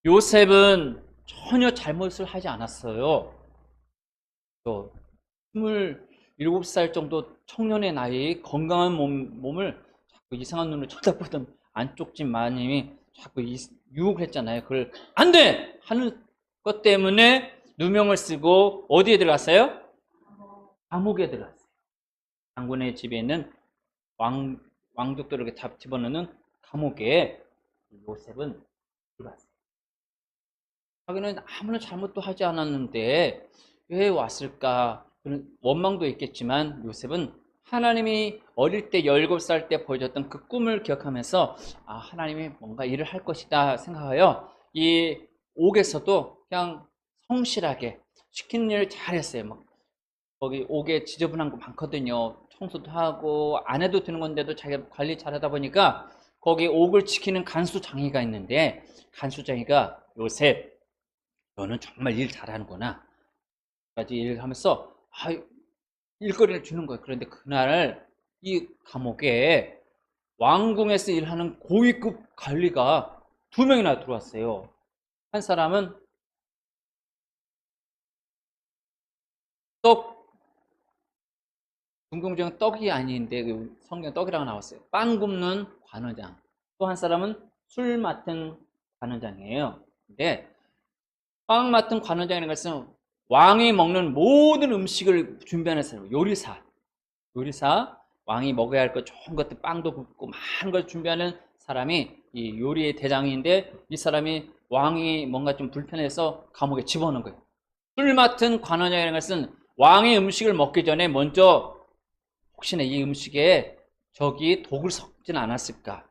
요셉은 전혀 잘못을 하지 않았어요. 또 27살 정도 청년의 나이 건강한 몸을 자꾸 이상한 눈으로 쳐다보던 안쪽 집 마님이 자꾸 유혹을 했잖아요. 그걸 안 돼! 하는 것 때문에 누명을 쓰고 어디에 들어갔어요? 감옥에 들어갔어요. 장군의 집에 있는 왕족들을 이렇게 다 집어넣는 감옥에 요셉은 들어갔어요. 자기는 아무런 잘못도 하지 않았는데 왜 왔을까? 그런 원망도 있겠지만 요셉은 하나님이 어릴 때 17살 때 보여줬던 그 꿈을 기억하면서 하나님이 뭔가 일을 할 것이다 생각하여 이 옥에서도 그냥 성실하게 시키는 일을 잘했어요. 막 거기 옥에 지저분한 거 많거든요. 청소도 하고 안 해도 되는 건데도 자기가 관리 잘하다 보니까 거기 옥을 지키는 간수장이가 있는데 간수장이가 요셉 너는 정말 일 잘하는구나 까지 일을 하면서 일거리를 주는 거예요. 그런데 그날 이 감옥에 왕궁에서 일하는 고위급 관리가 2명이나 들어왔어요. 한 사람은 떡, 중공정 떡이 아닌데 성경 떡이라고 나왔어요. 빵 굽는 관원장. 또 한 사람은 술 맡은 관원장이에요. 근데 빵 맡은 관원장이라는 것은 왕이 먹는 모든 음식을 준비하는 사람, 요리사, 왕이 먹어야 할 것 좋은 것들 빵도 굽고 많은 걸 준비하는 사람이 이 요리의 대장인데 이 사람이 왕이 뭔가 좀 불편해서 감옥에 집어넣은 거예요. 술 맡은 관원장이라는 것은 왕의 음식을 먹기 전에 먼저 혹시나 이 음식에 저기 독을 섞진 않았을까?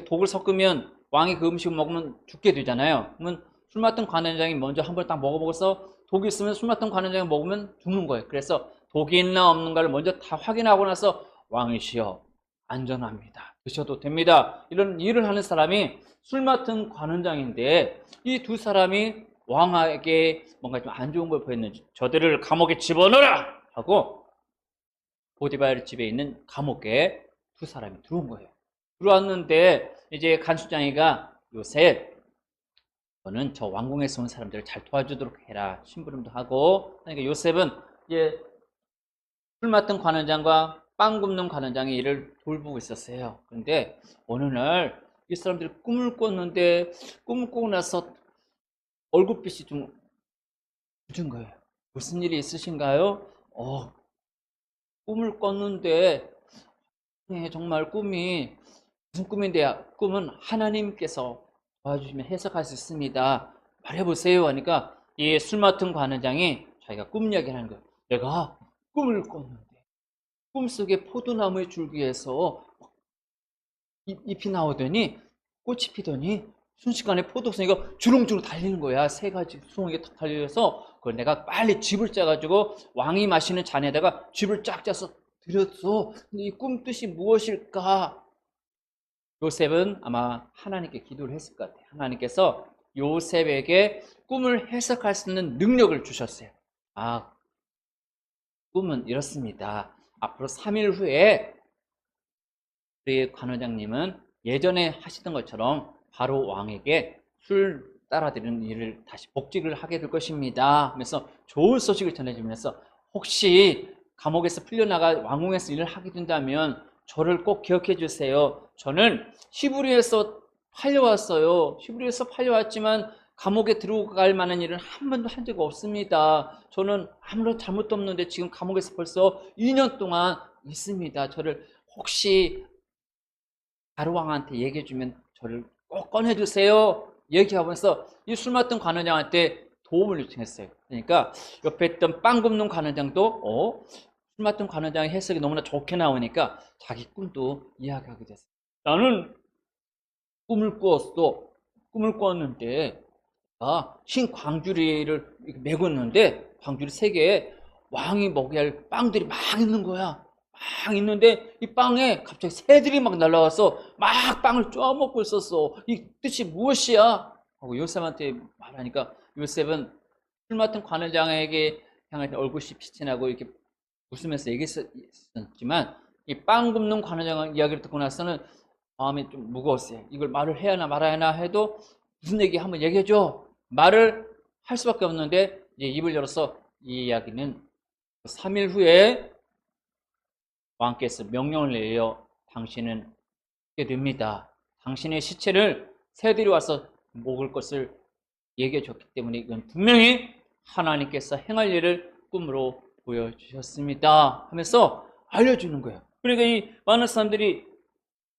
독을 섞으면 왕이 그 음식을 먹으면 죽게 되잖아요. 그러면 술 맡은 관원장이 먼저 한번 딱 먹어보고서 독이 있으면 술 맡은 관원장이 먹으면 죽는 거예요. 그래서 독이 있나 없는가를 먼저 다 확인하고 나서 왕이시여 안전합니다. 드셔도 됩니다. 이런 일을 하는 사람이 술 맡은 관원장인데 이 두 사람이 왕에게 뭔가 좀 안 좋은 걸 보였는지 저들을 감옥에 집어넣어라! 하고 보디발 집에 있는 감옥에 두 사람이 들어온 거예요. 들어왔는데 이제 간수장이가 요셉 너는 저 왕궁에서 온 사람들을 잘 도와주도록 해라. 심부름도 하고 그러니까 요셉은 이제 술 맡은 관원장과 빵 굽는 관원장이 일을 돌보고 있었어요. 그런데 어느 날 이 사람들이 꿈을 꿨는데 꿈을 꾸고 나서 얼굴빛이 좀 굳은 거예요. 무슨 일이 있으신가요? 꿈을 꿨는데 정말 꿈이 무슨 꿈인데요? 꿈은 하나님께서 도와주시면 해석할 수 있습니다. 말해보세요 하니까 이 술 맡은 관원장이 자기가 꿈 이야기를 하는 거예요. 내가 꿈을 꿨는데 꿈속에 포도나무의 줄기에서 잎이 나오더니 꽃이 피더니 순식간에 포도송이가 주렁주렁 달리는 거야. 3가지 수송이가 탁 달려서 그걸 내가 빨리 즙을 짜가지고 왕이 마시는 잔에다가 즙을 쫙 짜서 드렸어. 근데 이 꿈 뜻이 무엇일까? 요셉은 아마 하나님께 기도를 했을 것 같아요. 하나님께서 요셉에게 꿈을 해석할 수 있는 능력을 주셨어요. 꿈은 이렇습니다. 앞으로 3일 후에 우리 관원장님은 예전에 하시던 것처럼 바로 왕에게 술 따라드리는 일을 다시 복직을 하게 될 것입니다. 그래서 좋은 소식을 전해주면서 혹시 감옥에서 풀려나가 왕궁에서 일을 하게 된다면 저를 꼭 기억해 주세요. 저는 히브리에서 팔려왔어요. 히브리에서 팔려왔지만 감옥에 들어갈 만한 일은 한 번도 한 적 없습니다. 저는 아무런 잘못도 없는데 지금 감옥에서 벌써 2년 동안 있습니다. 저를 혹시 가루왕한테 얘기해주면 저를 꼭 꺼내주세요. 얘기하면서 이 술 맡은 관원장한테 도움을 요청했어요. 그러니까 옆에 있던 빵 굽는 관원장도 술 맡은 관원장의 해석이 너무나 좋게 나오니까 자기 꿈도 이야기하게 됐어요. 나는 꿈을 꾸었어. 꿈을 꾸었는데 흰 광주리를 메고 있는데 광주리 3개에 왕이 먹여야 할 빵들이 막 있는 거야. 막 있는데 이 빵에 갑자기 새들이 막 날아와서 막 빵을 쪼아먹고 있었어. 이 뜻이 무엇이야? 하고 요셉한테 말하니까 요셉은 술 맡은 관원장에게 향할 때 얼굴이 빛이 나고 이렇게 웃으면서 얘기했었지만 이 빵 굽는 관원장 이야기를 듣고 나서는 마음이 좀 무거웠어요. 이걸 말을 해야 하나 말아야 하나 해도 무슨 얘기 한번 얘기해줘. 말을 할 수밖에 없는데 이제 입을 열어서 이 이야기는 3일 후에 왕께서 명령을 내려 당신은 죽게 됩니다. 당신의 시체를 새들이 와서 먹을 것을 얘기해 줬기 때문에 이건 분명히 하나님께서 행할 일을 꿈으로 보여주셨습니다 하면서 알려주는 거예요. 그러니까 이 많은 사람들이,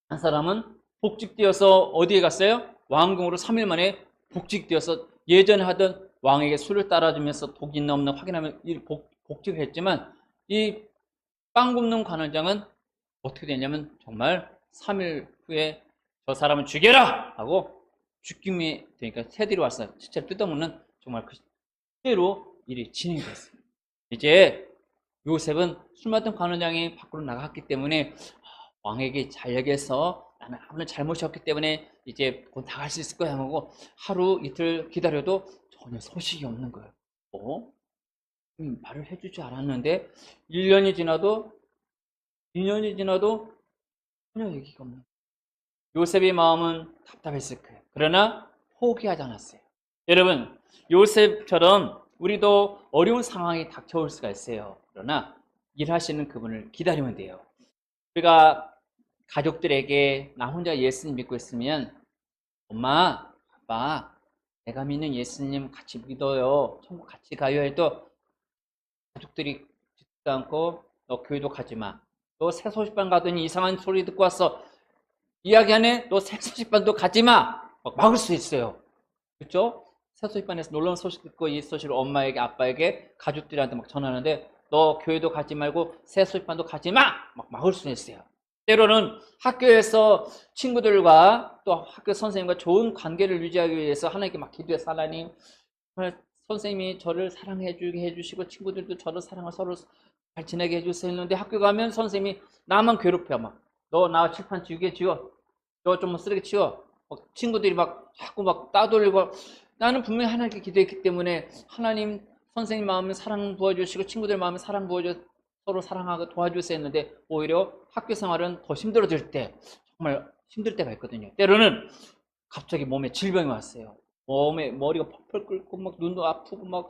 한 사람은 복직되어서 어디에 갔어요? 왕궁으로 3일 만에 복직되어서 예전에 하던 왕에게 술을 따라주면서 독이 있나 없나 확인하면 복직을 했지만, 이 빵 굽는 관원장은 어떻게 되냐면 정말 3일 후에 저 사람을 죽여라! 하고 죽임이 되니까 새들이 와서 시체를 뜯어먹는, 정말 그대로 일이 진행됐어요. 이제 요셉은 술 맡은 관원장이 밖으로 나갔기 때문에 왕에게 잘 얘기해서 나는 아무런 잘못이 없기 때문에 이제 곧 나갈 수 있을 거야 하고 하루 이틀 기다려도 전혀 소식이 없는 거예요. 말을 해주지 않았는데 1년이 지나도 2년이 지나도 전혀 얘기가 없는 거예요. 요셉의 마음은 답답했을 거예요. 그러나 포기하지 않았어요. 여러분, 요셉처럼 우리도 어려운 상황이 닥쳐올 수가 있어요. 그러나 일하시는 그분을 기다리면 돼요. 우리가 가족들에게 나 혼자 예수님 믿고 있으면 엄마, 아빠, 내가 믿는 예수님 같이 믿어요. 천국 같이 가요 해도 가족들이 듣지도 않고 너 교회도 가지 마. 너 새소식반 가더니 이상한 소리 듣고 왔어. 이야기하네. 너 새소식반도 가지 마. 막 막을 수 있어요. 그렇죠? 새소식반에서 놀라운 소식 듣고 이 소식을 엄마에게, 아빠에게, 가족들한테 막 전하는데 너 교회도 가지 말고 새소식반도 가지 마. 막 막을 수 있어요. 때로는 학교에서 친구들과 또 학교 선생님과 좋은 관계를 유지하기 위해서 하나님께 막 기도해서 하나님, 선생님이 저를 사랑해 주게 해주시고 친구들도 저를 사랑을 서로 잘 지내게 해주세요 했는데 학교 가면 선생님이 나만 괴롭혀. 막 너 나 칠판 지우개 지워, 너 좀 쓰레기 치워. 막 친구들이 막 자꾸 막 따돌리고, 나는 분명히 하나님께 기도했기 때문에 하나님, 선생님 마음에 사랑 부어주시고 친구들 마음에 사랑 부어주시고 서로 사랑하고 도와주세요 했는데 오히려 학교 생활은 더 힘들어질 때, 정말 힘들 때가 있거든요. 때로는 갑자기 몸에 질병이 왔어요. 몸에 머리가 펄펄 끓고 막 눈도 아프고 막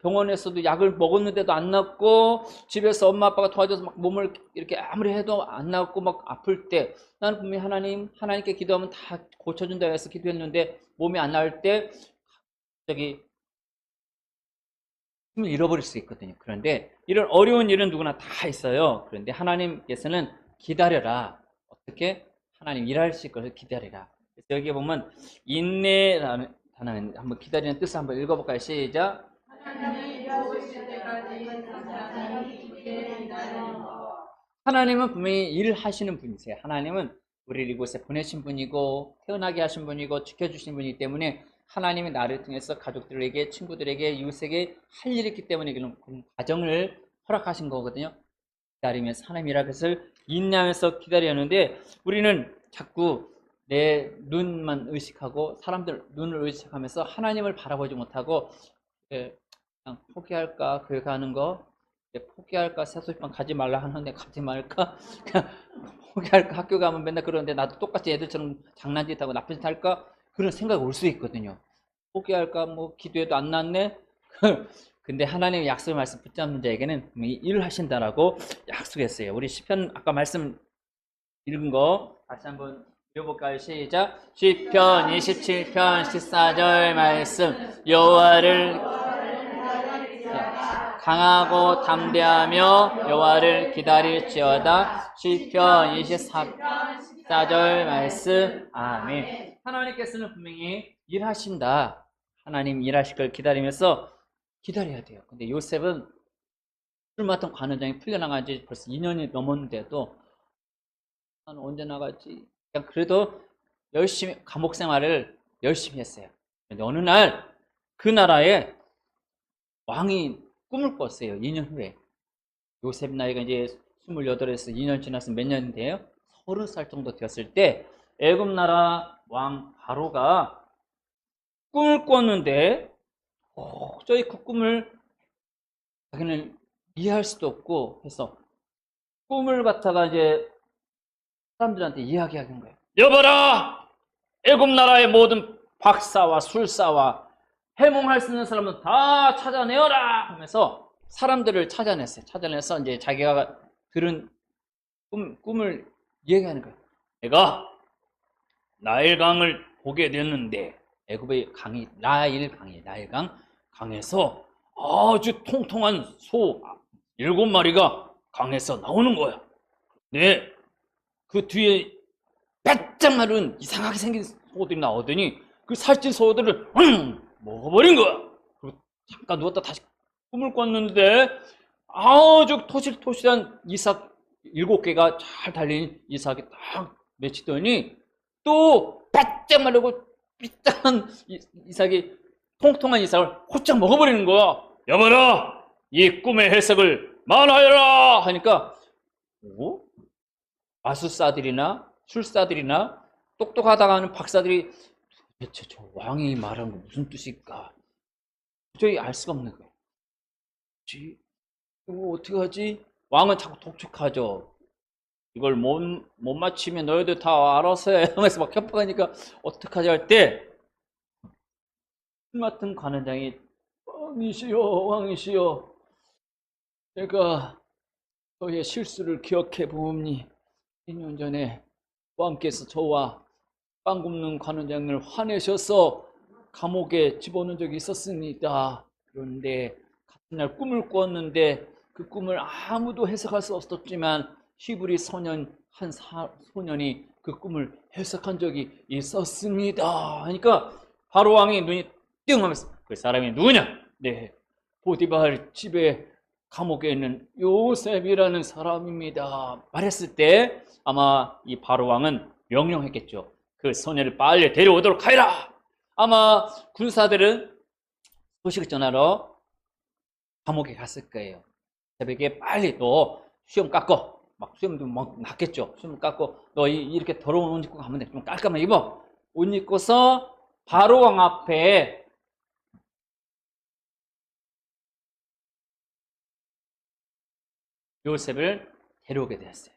병원에서도 약을 먹었는데도 안 낫고 집에서 엄마 아빠가 도와줘서 막 몸을 이렇게 아무리 해도 안 낫고 막 아플 때, 나는 분명히 하나님께 기도하면 다 고쳐준다 해서 기도했는데 몸이 안 나을 때 갑자기 힘을 잃어버릴 수 있거든요. 그런데 이런 어려운 일은 누구나 다 있어요. 그런데 하나님께서는 기다려라. 어떻게? 하나님 일하실 것을 기다리라. 그래서 여기 보면 인내라는 단어는, 한번 기다리는 뜻을 한번 읽어볼까요? 시작. 하나님은 분명히 일하시는 분이세요. 하나님은 우리를 이곳에 보내신 분이고 태어나게 하신 분이고 지켜주신 분이기 때문에 하나님이 나를 통해서 가족들에게, 친구들에게, 이웃에게 할 일이 있기 때문에 그런 과정을 허락하신 거거든요. 기다리면서 하나님 일할 것을 인내하면서 기다려야 하는데, 우리는 자꾸 내 눈만 의식하고 사람들 눈을 의식하면서 하나님을 바라보지 못하고 그냥 포기할까, 교회 가는 거 포기할까, 새소식반 가지 말라 하는데 가지 말까, 그냥 포기할까, 학교 가면 맨날 그러는데 나도 똑같이 애들처럼 장난짓하고 나쁜 짓 할까, 그런 생각이 올 수 있거든요. 포기할까, 뭐 기도해도 안 낫네. 근데 하나님의 약속의 말씀 붙잡는 자에게는 일을 하신다라고 약속했어요. 우리 시편 아까 말씀 읽은 거 다시 한번 읽어볼까요? 시작. 시편 27편 14절 말씀. 여호와를 강하고 담대하며 여호와를 기다릴지어다. 시편 24절 말씀. 아멘. 하나님께서는 분명히 일하신다. 하나님 일하실 걸 기다리면서 기다려야 돼요. 근데 요셉은 술 맡은 관원장이 풀려나간 지 벌써 2년이 넘었는데도 나는 언제 나갈지, 그냥 그래도 열심히 감옥 생활을 열심히 했어요. 근데 어느 날 그 나라에 왕이 꿈을 꿨어요. 2년 후에. 요셉 나이가 이제 28에서 2년 지나서 몇 년인데요, 30살 정도 되었을 때 애굽 나라 왕 바로가 꿈을 꿨는데 도저히 그 꿈을 자기는 이해할 수도 없고 해서 꿈을 갖다가 이제 사람들한테 이야기하는 거예요. 여봐라! 애굽 나라의 모든 박사와 술사와 해몽할 수 있는 사람은 다 찾아내어라 하면서 사람들을 찾아냈어요. 찾아내서 이제 자기가 들은 꿈을 얘기하는 거예요. 내가 나일강을 보게 됐는데, 애굽의 강이 나일강, 강에서 아주 통통한 소 7마리가 강에서 나오는 거야. 네, 그 뒤에 바짝 마른 이상하게 생긴 소들이 나오더니 그 살찐 소들을 먹어버린 거야. 그리고 잠깐 누웠다 다시 꿈을 꿨는데 아주 토실토실한 이삭 7개가 잘 달린 이삭이 딱 맺히더니 또 바짝 마르고 삐딱한 이삭이 통통한 이삭을 호짝 먹어버리는 거야. 여봐라, 이 꿈의 해석을 말하여라 하니까 마술사들이나 술사들이나 똑똑하다고 하는 박사들이 도대체 저 왕이 말하는 거 무슨 뜻일까? 도저히 알 수가 없는 거예요. 이거 어떻게 하지? 왕은 자꾸 독촉하죠. 이걸 못 맞히면 너희들 다 알아서 해 하면서 막 협박하니까 어떡하지 할 때 술 맡은 관원장이 왕이시여 제가 저의 실수를 기억해 보옵니. 2년 전에 왕께서 저와 빵 굽는 관원장을 화내셔서 감옥에 집어넣은 적이 있었습니다. 그런데 같은 날 꿈을 꾸었는데 그 꿈을 아무도 해석할 수 없었지만 히브리 소년이 그 꿈을 해석한 적이 있었습니다. 하니까 바로 왕이 눈이 띵 하면서 그 사람이 누구냐? 네, 보디발 집에 감옥에 있는 요셉이라는 사람입니다. 말했을 때 아마 이 바로 왕은 명령했겠죠. 그 소녀를 빨리 데려오도록 하여라. 아마 군사들은 소식을 전하러 감옥에 갔을 거예요. 새벽에 빨리 너 수염 깎어. 막 수염도 막 났겠죠. 수염 깎고 너 이렇게 더러운 옷 입고 가면 돼. 좀 깔끔하게 입어. 옷 입고서 바로 왕 앞에 요셉을 데려오게 되었어요.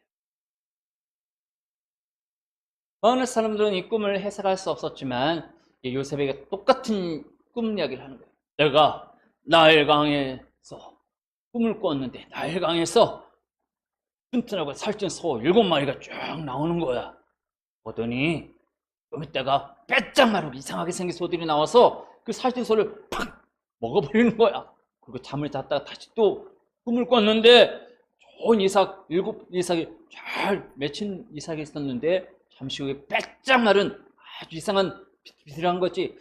어느 사람들은 이 꿈을 해석할 수 없었지만 요셉에게 똑같은 꿈 이야기를 하는 거예요. 내가 나일강에서 꿈을 꿨는데 나일강에서 튼튼하고 살찐 소 7마리가 쭉 나오는 거야. 보더니 좀 있다가 빼짝 마르고 이상하게 생긴 소들이 나와서 그 살찐 소를 팍 먹어버리는 거야. 그리고 잠을 잤다가 다시 또 꿈을 꿨는데 좋은 이삭이 잘 맺힌 이삭이 있었는데 잠시 후에 빼짝 마른 아주 이상한 비틀한 거지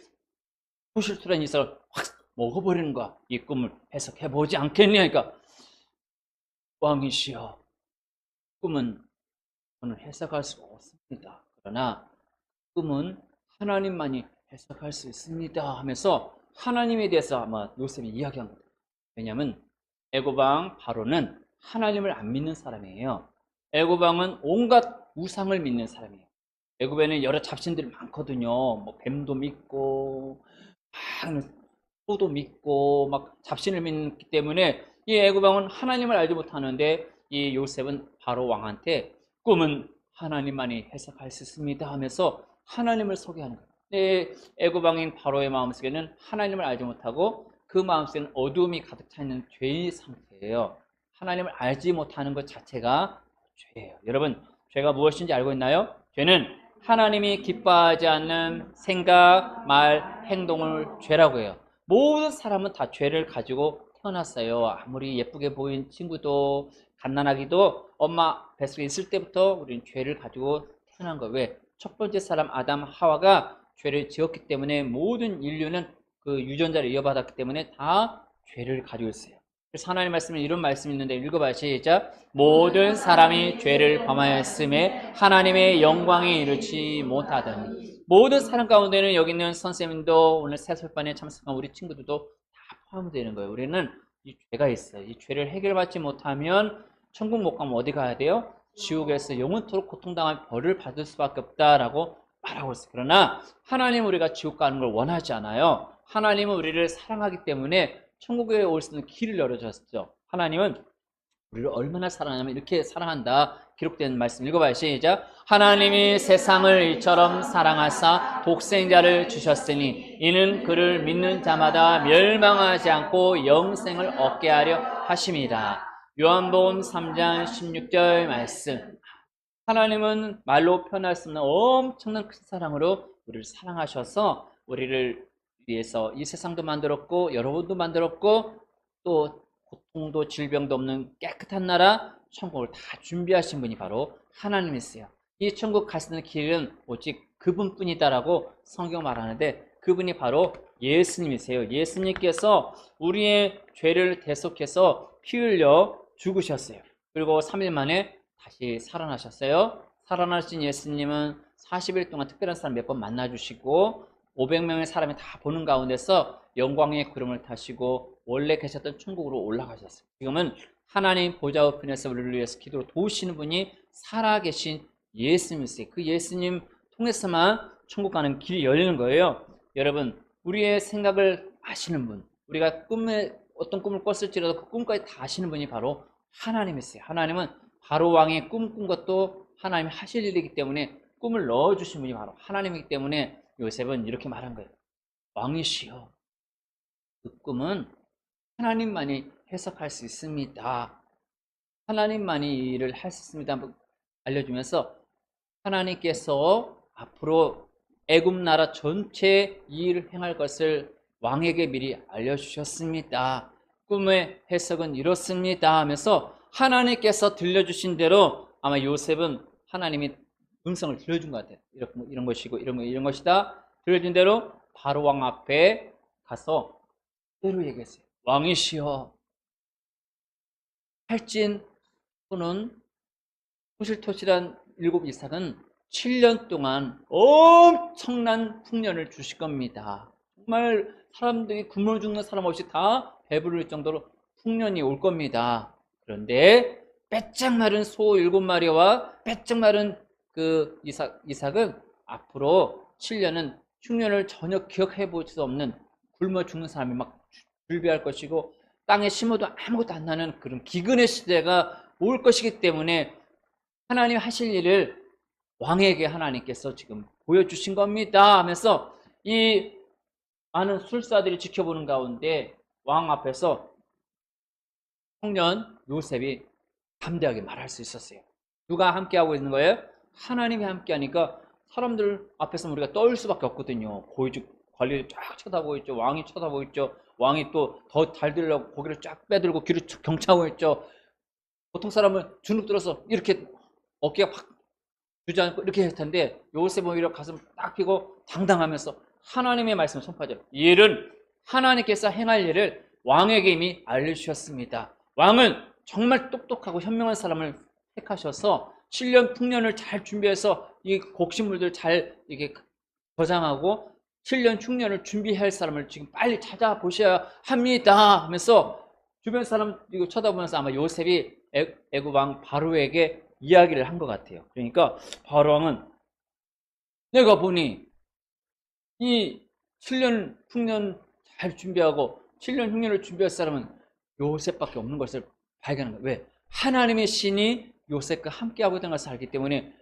토실토실한 이삭을 확 먹어버리는 거야. 이 꿈을 해석해보지 않겠냐니까. 왕이시여, 꿈은 저는 해석할 수가 없습니다. 그러나 꿈은 하나님만이 해석할 수 있습니다 하면서 하나님에 대해서 아마 요셉이 이야기한 거예요. 왜냐하면 애고방 바로는 하나님을 안 믿는 사람이에요. 애고방은 온갖 우상을 믿는 사람이에요. 애굽에는 여러 잡신들이 많거든요. 뭐 뱀도 믿고 막 소도 믿고 막 잡신을 믿기 때문에 이 애고방은 하나님을 알지 못하는데 이 요셉은 바로 왕한테 꿈은 하나님만이 해석할 수 있습니다 하면서 하나님을 소개하는 거예요. 애고방인 바로의 마음속에는 하나님을 알지 못하고 그 마음속에는 어두움이 가득 차 있는 죄의 상태예요. 하나님을 알지 못하는 것 자체가 죄예요. 여러분, 죄가 무엇인지 알고 있나요? 죄는 하나님이 기뻐하지 않는 생각, 말, 행동을 죄라고 해요. 모든 사람은 다 죄를 가지고 태어났어요. 아무리 예쁘게 보인 친구도 갓난아기도 엄마 뱃속에 있을 때부터 우리는 죄를 가지고 태어난 거예요. 왜? 첫 번째 사람 아담 하와가 죄를 지었기 때문에 모든 인류는 그 유전자를 이어받았기 때문에 다 죄를 가지고 있어요. 그래서 하나님 말씀에 이런 말씀이 있는데 읽어봐요. 시작. 모든 사람이 죄를 범하였음에 하나님의 영광에 이르지 못하더니. 모든 사람 가운데는 여기 있는 선생님도 오늘 새설반에 참석한 우리 친구들도 다 포함되는 거예요. 우리는 이 죄가 있어요. 이 죄를 해결받지 못하면 천국 못 가면 어디 가야 돼요? 지옥에서 영원토록 고통당할 벌을 받을 수밖에 없다라고 말하고 있어요. 그러나 하나님은 우리가 지옥 가는 걸 원하지 않아요. 하나님은 우리를 사랑하기 때문에 천국에 올 수 있는 길을 열어줬죠. 하나님은 우리를 얼마나 사랑하냐면 이렇게 사랑한다. 기록된 말씀 읽어봐요. 시작. 하나님이 세상을 이처럼 사랑하사 독생자를 주셨으니 이는 그를 믿는 자마다 멸망하지 않고 영생을 얻게 하려 하심이라. 요한복음 3장 16절 말씀. 하나님은 말로 표현할 수 없는 엄청난 큰 사랑으로 우리를 사랑하셔서 우리를 위해서 이 세상도 만들었고 여러분도 만들었고 또 고통도 질병도 없는 깨끗한 나라 천국을 다 준비하신 분이 바로 하나님이세요. 이 천국 갈 수 있는 길은 오직 그분뿐이다라고 성경 말하는데 그분이 바로 예수님이세요. 예수님께서 우리의 죄를 대속해서 피 흘려 죽으셨어요. 그리고 3일 만에 다시 살아나셨어요. 살아나신 예수님은 40일 동안 특별한 사람 몇 번 만나주시고 500명의 사람이 다 보는 가운데서 영광의 구름을 타시고 원래 계셨던 천국으로 올라가셨어요. 지금은 하나님 보좌 우편에서 우리를 위해서 기도로 도우시는 분이 살아계신 예수님이세요. 그 예수님 통해서만 천국 가는 길이 열리는 거예요. 여러분, 우리의 생각을 아시는 분, 우리가 어떤 꿈을 꿨을지라도 그 꿈까지 다 아시는 분이 바로 하나님이세요. 하나님은 바로 왕의 꿈꾼 것도 하나님이 하실 일이기 때문에 꿈을 넣어주신 분이 바로 하나님이기 때문에 요셉은 이렇게 말한 거예요. 왕이시여, 그 꿈은 하나님만이 해석할 수 있습니다. 하나님만이 이 일을 할 수 있습니다. 알려주면서 하나님께서 앞으로 애굽 나라 전체 이 일을 행할 것을 왕에게 미리 알려주셨습니다. 꿈의 해석은 이렇습니다 하면서 하나님께서 들려주신 대로 아마 요셉은 하나님이 음성을 들려준 것 같아요. 이런 것이고 이런 것이다 들려준 대로 바로 왕 앞에 가서 그대로 얘기했어요. 왕이시여, 할진 또는 토실토실한 7 이삭은 7년 동안 엄청난 풍년을 주실 겁니다. 정말 사람들이 굶어 죽는 사람 없이 다 배부를 정도로 풍년이 올 겁니다. 그런데 빼짝 마른 소 7마리와 빼짝 마른 그 이삭은 앞으로 7년은 흉년을 전혀 기억해 볼 수 없는 굶어 죽는 사람이 막 불비할 것이고 땅에 심어도 아무것도 안 나는 그런 기근의 시대가 올 것이기 때문에 하나님 하실 일을 왕에게 하나님께서 지금 보여주신 겁니다 하면서 이 많은 술사들이 지켜보는 가운데 왕 앞에서 청년 요셉이 담대하게 말할 수 있었어요. 누가 함께하고 있는 거예요? 하나님이 함께하니까 사람들 앞에서 우리가 떨 수밖에 없거든요. 관리를 쫙 쳐다보고 있죠. 왕이 쳐다보고 있죠. 왕이 또 더 잘 들으려고 고개를 쫙 빼들고 귀를 경차고 있죠. 보통 사람은 주눅 들어서 이렇게 어깨가 확 주저앉고 이렇게 할 텐데 요셉은 오히려 가슴 딱 펴고 당당하면서 하나님의 말씀을 선포하죠. 이 일은 하나님께서 행할 일을 왕에게 이미 알려주셨습니다. 왕은 정말 똑똑하고 현명한 사람을 택하셔서 7년 풍년을 잘 준비해서 이 곡식물들 잘 이게 저장하고 7년 흉년을 준비할 사람을 지금 빨리 찾아보셔야 합니다 하면서 주변 사람 이거 쳐다보면서 아마 요셉이 애굽 왕 바로에게 이야기를 한 것 같아요. 그러니까 바로 왕은 내가 보니 이 7년 흉년 잘 준비하고 7년 흉년을 준비할 사람은 요셉밖에 없는 것을 발견한 거예요. 왜? 하나님의 신이 요셉과 함께하고 있다는 것을 알기 때문에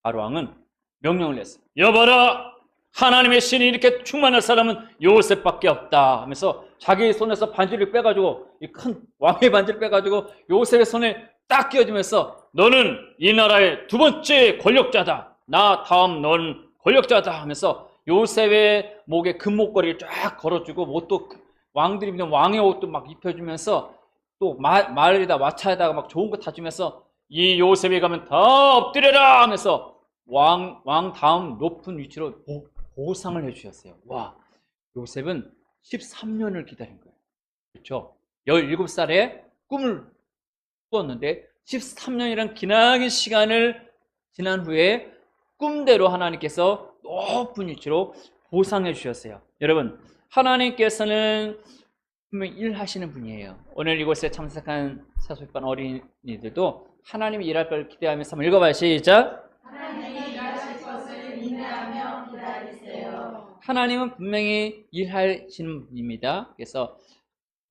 바로 왕은 명령을 냈어요. 여봐라! 하나님의 신이 이렇게 충만한 사람은 요셉밖에 없다 하면서 자기 손에서 반지를 빼가지고 이 큰 왕의 반지를 빼가지고 요셉의 손에 딱 끼워주면서 너는 이 나라의 2번째 권력자다. 나 다음 넌 권력자다 하면서 요셉의 목에 금목걸이를 쫙 걸어주고 옷도 왕들이 입는 왕의 옷도 막 입혀주면서 또 마을에다 마차에다가 막 좋은 거 다 주면서 이 요셉이 가면 다 엎드려라 하면서 왕 다음 높은 위치로 보상을 해주셨어요. 와, 요셉은 13년을 기다린 거예요. 그렇죠? 17살에 꿈을 꾸었는데 13년이란 기나긴 시간을 지난 후에 꿈대로 하나님께서 높은 위치로 보상해 주셨어요. 여러분, 하나님께서는 분명히 일하시는 분이에요. 오늘 이곳에 참석한 사소반 어린이들도 하나님이 일할 걸 기대하면서 한번 읽어봐요. 시작! 하나님이 일하실 것을 인내하며 기다리세요. 하나님은 분명히 일하시는 분입니다. 그래서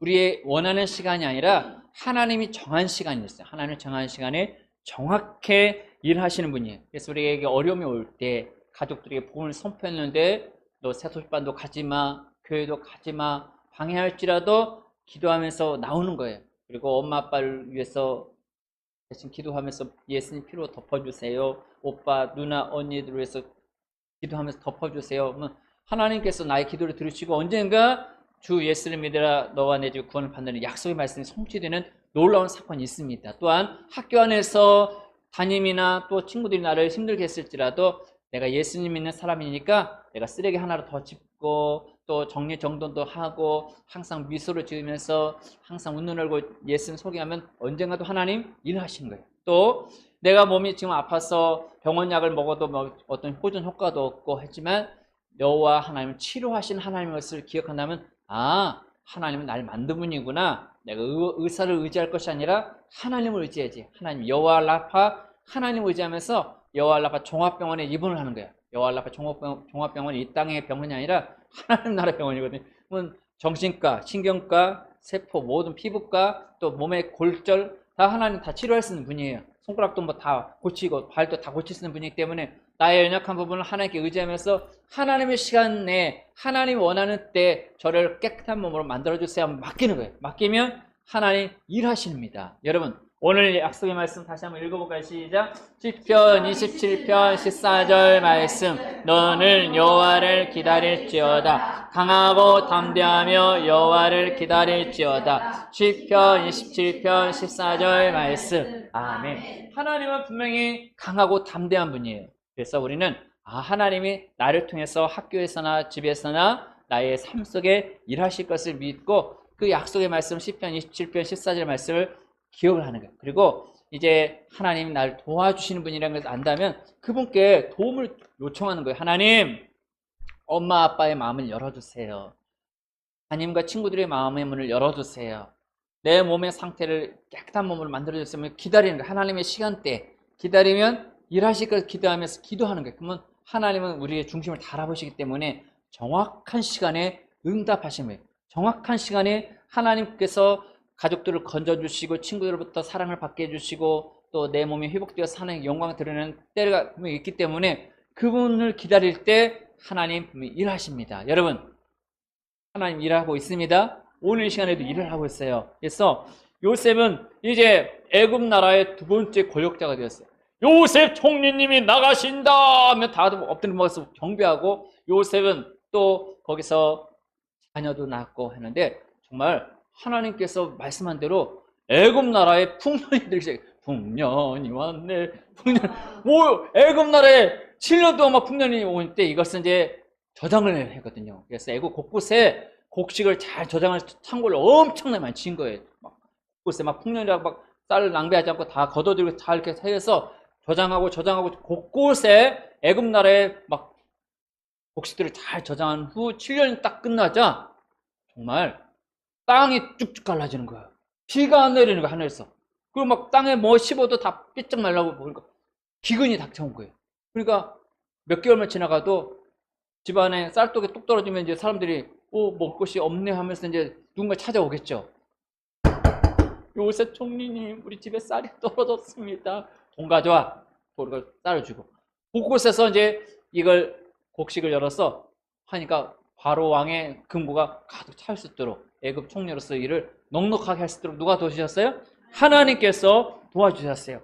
우리의 원하는 시간이 아니라 하나님이 정한 시간이었어요. 하나님 정한 시간에 정확히 일하시는 분이에요. 그래서 우리에게 어려움이 올 때 가족들에게 복음을 선포했는데 너 새소식반도 가지마, 교회도 가지마, 방해할지라도 기도하면서 나오는 거예요. 그리고 엄마 아빠를 위해서 대신 기도하면서 예수님 피로 덮어주세요. 오빠, 누나, 언니들 위해서 기도하면서 덮어주세요. 하나님께서 나의 기도를 들으시고 언젠가 주 예수를 믿으라 너와 내 주 구원을 받는 약속의 말씀이 성취되는 놀라운 사건이 있습니다. 또한 학교 안에서 담임이나 또 친구들이 나를 힘들게 했을지라도 내가 예수님 믿는 사람이니까 내가 쓰레기 하나를 더 짚고 또 정리정돈도 하고 항상 미소를 지으면서 항상 웃는 얼굴 예수님 소개하면 언젠가도 하나님 일하시는 거예요. 또 내가 몸이 지금 아파서 병원 약을 먹어도 뭐 어떤 호전 효과도 없고 했지만 너와 하나님을 치료하신 하나님의 것을 기억한다면 아, 하나님은 나를 만든 분이구나. 내가 의사를 의지할 것이 아니라 하나님을 의지해야지. 하나님 여호와 라파 하나님을 의지하면서 여호와 라파 종합병원에 입원을 하는 거야. 여호와 라파 종합병원이 이 땅의 병원이 아니라 하나님 나라의 병원이거든요. 정신과, 신경과, 세포, 모든 피부과, 또 몸의 골절 다 하나님 다 치료할 수 있는 분이에요. 손가락도 뭐 다 고치고 발도 다 고칠 수 있는 분이기 때문에 나의 연약한 부분을 하나님께 의지하면서 하나님의 시간 내에 하나님이 원하는 때 저를 깨끗한 몸으로 만들어주세요 하면 맡기는 거예요. 맡기면 하나님 일하십니다. 여러분 오늘 약속의 말씀 다시 한번 읽어볼까요? 시작. 시편 27편 14절 말씀. 너는 여호와를 기다릴지어다. 강하고 담대하며 여호와를 기다릴지어다. 시편 27편 14절 말씀. 아멘. 하나님은 분명히 강하고 담대한 분이에요. 그래서 우리는 하나님이 나를 통해서 학교에서나 집에서나 나의 삶 속에 일하실 것을 믿고 그 약속의 말씀 시편 27편 14절 말씀을 기억을 하는 거예요. 그리고 이제 하나님이 나를 도와주시는 분이라는 것을 안다면 그분께 도움을 요청하는 거예요. 하나님, 엄마 아빠의 마음을 열어주세요. 하나님과 친구들의 마음의 문을 열어주세요. 내 몸의 상태를 깨끗한 몸으로 만들어줬으면 기다리는 거예요. 하나님의 시간대 기다리면 일하실 걸 기도하면서 기도하는 거예요. 그러면 하나님은 우리의 중심을 다 알아보시기 때문에 정확한 시간에 응답하시는 거예요. 정확한 시간에 하나님께서 가족들을 건져주시고 친구들로부터 사랑을 받게 해주시고 또 내 몸이 회복되어서 하나님의 영광을 드리는 때가 분명히 있기 때문에 그분을 기다릴 때 하나님 분명히 일하십니다. 여러분 하나님 일하고 있습니다. 오늘 이 시간에도 일을 하고 있어요. 그래서 요셉은 이제 애굽 나라의 두 번째 권력자가 되었어요. 요셉 총리님이 나가신다 하면 다들 엎드려 먹어서 경배하고 요셉은 또 거기서 자녀도 낳고 했는데 정말 하나님께서 말씀한 대로 애굽 나라에 풍년이 들기 시작해요. 풍년이 왔네. 풍년. 뭐 애굽 나라에 7년 동안 막 풍년이 올 때 이것은 이제 저장을 했거든요. 그래서 애굽 곳곳에 곡식을 잘 저장할 창고를 엄청나게 많이 친 거예요. 막 곳곳에 막 풍년이라고 막 쌀을 낭비하지 않고 다 걷어들이고 다 이렇게 해서 저장하고 곳곳에 애굽 나라에 막 곡식들을 잘 저장한 후 7년이 딱 끝나자 정말 땅이 쭉쭉 갈라지는 거야. 비가 안 내리는 거야, 하늘에서. 그리고 막 땅에 뭐 씹어도 다 삐쩍 말라고 보니까 기근이 닥쳐온 거예요. 그러니까 몇 개월만 지나가도 집안에 쌀독이 뚝 떨어지면 이제 사람들이 먹을 것이 없네 하면서 이제 누군가 찾아오겠죠. 요셉 총리님, 우리 집에 쌀이 떨어졌습니다. 돈 가져와. 그걸 쌀을 주고. 곳곳에서 이제 이걸 곡식을 열어서 하니까 바로 왕의 금고가 가득 찰 수 있도록 애굽 총리로서 일을 넉넉하게 할 수 있도록 누가 도와주셨어요? 하나님께서 도와주셨어요.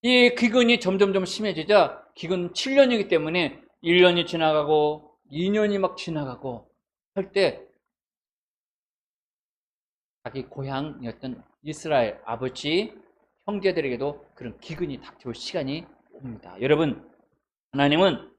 이 기근이 점점점 심해지자 기근 7년이기 때문에 1년이 지나가고 2년이 막 지나가고 할 때 자기 고향이었던 이스라엘 아버지 형제들에게도 그런 기근이 닥쳐올 시간이 옵니다. 여러분 하나님은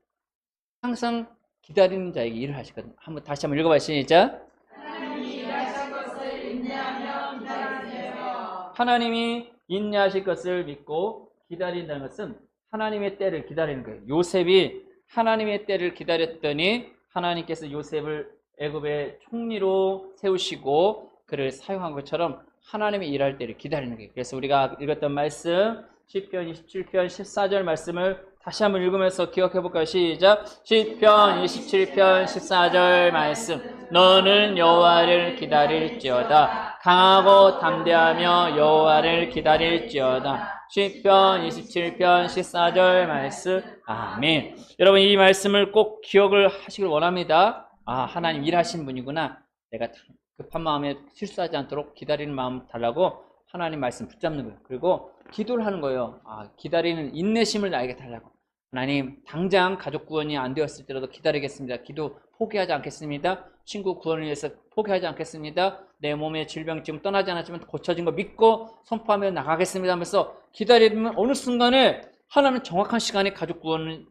항상 기다리는 자에게 일을 하시거든요. 다시 한번 읽어봐요. 시작. 하나님이 일하실 것을 인내하며 기다리세요. 하나님이 인내하실 것을 믿고 기다린다는 것은 하나님의 때를 기다리는 거예요. 요셉이 하나님의 때를 기다렸더니 하나님께서 요셉을 애굽의 총리로 세우시고 그를 사용한 것처럼 하나님의 일할 때를 기다리는 거예요. 그래서 우리가 읽었던 말씀 시편 27편 14절 말씀을 다시 한번 읽으면서 기억해 볼까요? 시작. 시편 27편 14절 말씀. 너는 여호와를 기다릴지어다. 강하고 담대하며 여호와를 기다릴지어다. 시편 27편 14절 말씀. 아멘. 여러분 이 말씀을 꼭 기억을 하시길 원합니다. 아, 하나님 일하신 분이구나. 내가 급한 마음에 실수하지 않도록 기다리는 마음 달라고 하나님 말씀 붙잡는 거예요. 그리고 기도를 하는 거예요. 아, 기다리는 인내심을 나에게 달라고. 하나님, 당장 가족 구원이 안 되었을 때라도 기다리겠습니다. 기도 포기하지 않겠습니다. 친구 구원을 위해서 포기하지 않겠습니다. 내 몸의 질병이 지금 떠나지 않았지만 고쳐진 거 믿고 선포하며 나가겠습니다 하면서 기다리면 어느 순간에 하나님은 정확한 시간에 가족 구원을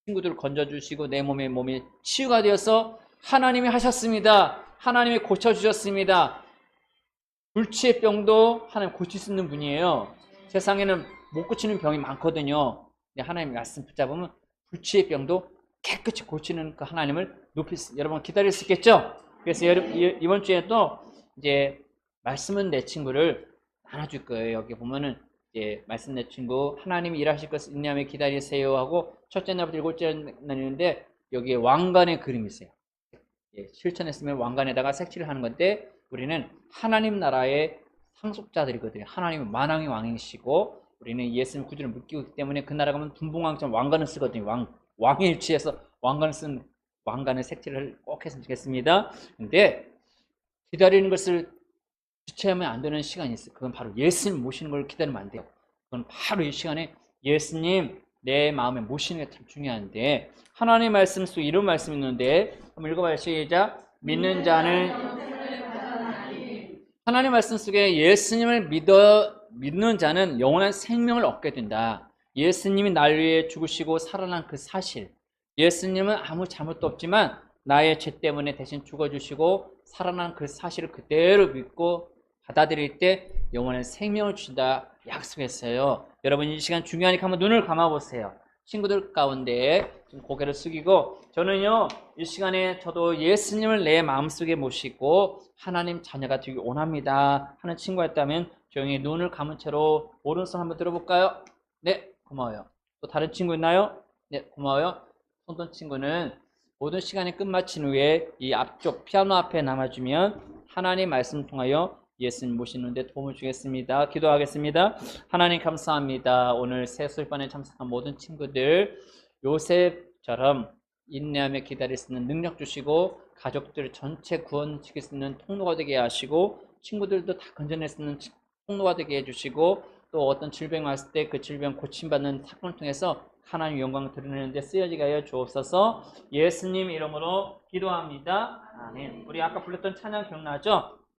친구들을 건져주시고 내 몸이 치유가 되어서 하나님이 하셨습니다. 하나님이 고쳐주셨습니다. 불치의 병도 하나님 고칠 수 있는 분이에요. 세상에는 못 고치는 병이 많거든요. 근데 하나님 말씀 붙잡으면 불치의 병도 깨끗이 고치는 그 하나님을 여러분 기다릴 수 있겠죠? 그래서 이번 주에 또 이제 말씀은 내 친구를 나눠줄 거예요. 여기 보면은 이제 말씀 내 친구 하나님이 일하실 것을 인내하며 기다리세요 하고 첫째 날부터 일곱째 날이는데 여기에 왕관의 그림이 있어요. 실천했으면 왕관에다가 색칠을 하는 건데 우리는 하나님 나라의 상속자들이거든요. 하나님은 만왕의 왕이시고 우리는 예수님 구주를 믿고 있기 때문에 그 나라 가면 분봉왕처럼 왕관을 쓰거든요. 왕의 일치에서 왕관을 쓴 왕관의 색칠을 꼭 했으면 좋겠습니다. 근데 기다리는 것을 주체하면 안 되는 시간이 있어요. 그건 바로 예수님 모시는 걸 기다리면 안 돼요. 그건 바로 이 시간에 예수님 내 마음에 모시는 게 참 중요한데 하나님의 말씀 속에 이런 말씀이 있는데 한번 읽어봐요. 시작. 믿는 자는 하나님의 말씀 속에 예수님을 믿는 자는 영원한 생명을 얻게 된다. 예수님이 날 위해 죽으시고 살아난 그 사실. 예수님은 아무 잘못도 없지만 나의 죄 때문에 대신 죽어주시고 살아난 그 사실을 그대로 믿고 받아들일 때 영원한 생명을 주신다 약속했어요. 여러분 이 시간 중요하니까 한번 눈을 감아보세요. 친구들 가운데 좀 고개를 숙이고 저는요 이 시간에 저도 예수님을 내 마음속에 모시고 하나님 자녀가 되기 원합니다 하는 친구가 있다면 조용히 눈을 감은 채로 오른손 한번 들어볼까요? 네, 고마워요. 또 다른 친구 있나요? 네, 고마워요. 손든 친구는 모든 시간이 끝마친 후에 이 앞쪽 피아노 앞에 남아주면 하나님 말씀 통하여 예수님 모시는데 도움을 주겠습니다. 기도하겠습니다. 하나님 감사합니다. 오늘 새술반에 참석한 모든 친구들 요셉처럼 인내하며 기다릴 수 있는 능력 주시고 가족들 전체 구원시킬 수 있는 통로가 되게 하시고 친구들도 다 건져낼 수 있는 통로가 되게 해주시고 또 어떤 질병이 왔을 때 그 질병 고침받는 사건을 통해서 하나님 영광을 드러내는데 쓰여지게 하여 주옵소서. 예수님 이름으로 기도합니다. 아멘. 우리 아까 불렀던 찬양 기억나죠?